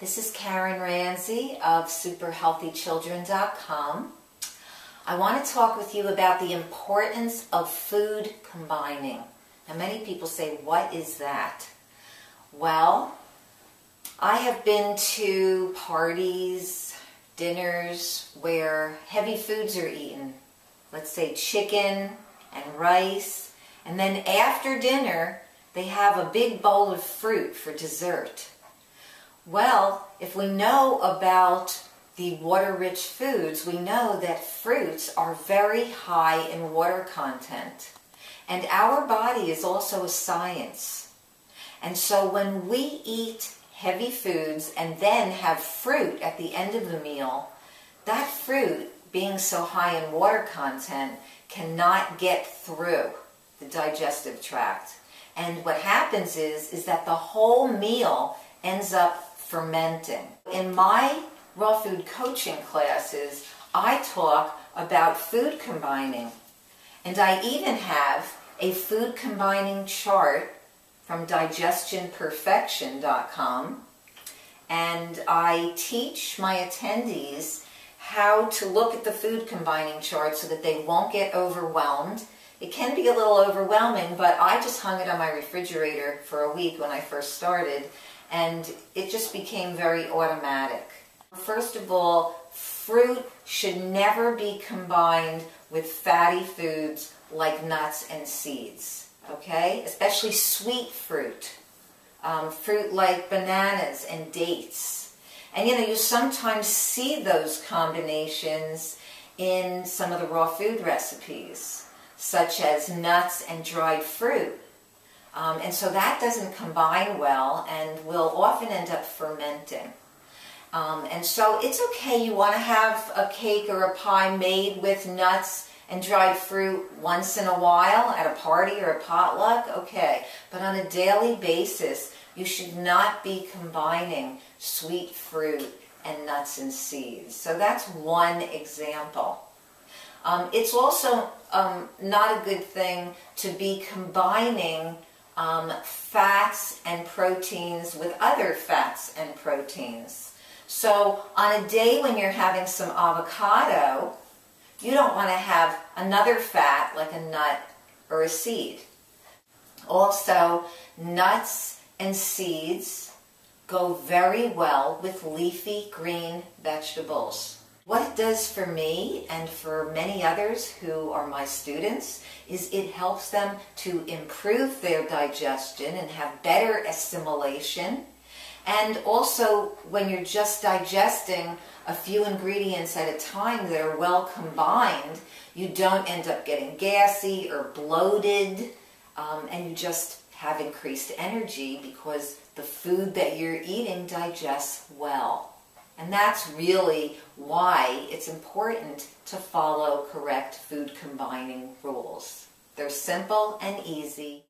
This is Ranzi of superhealthychildren.com. I want to talk with you about the importance of food combining. Now, many people say, what is that? Well, I have been to parties, dinners where heavy foods are eaten. Let's say chicken and rice. And then after dinner, they have a big bowl of fruit for dessert. Well, if we know about the water-rich foods, we know that fruits are very high in water content. And our body is also a science. And so when we eat heavy foods and then have fruit at the end of the meal, that fruit, being so high in water content, cannot get through the digestive tract. And what happens is that the whole meal ends up fermenting. In my raw food coaching classes, I talk about food combining. And I even have a food combining chart from digestionperfection.com. And I teach my attendees how to look at the food combining chart so that they won't get overwhelmed. It can be a little overwhelming, but I just hung it on my refrigerator for a week when I first started, and it just became very automatic. First of all, fruit should never be combined with fatty foods like nuts and seeds, okay? Especially sweet fruit, fruit like bananas and dates. And you sometimes see those combinations in some of the raw food recipes, such as nuts and dried fruit. And so that doesn't combine well and will often end up fermenting. And so it's okay, you want to have a cake or a pie made with nuts and dried fruit once in a while at a party or a potluck, okay. But on a daily basis, you should not be combining sweet fruit and nuts and seeds. So that's one example. It's also not a good thing to be combining fats and proteins with other fats and proteins. So on a day when you're having some avocado, you don't want to have another fat like a nut or a seed. Also, nuts and seeds go very well with leafy green vegetables. What it does for me and for many others who are my students is it helps them to improve their digestion and have better assimilation. And also, when you're just digesting a few ingredients at a time that are well combined, you don't end up getting gassy or bloated, and you just have increased energy because the food that you're eating digests well. And that's really why it's important to follow correct food combining rules. They're simple and easy.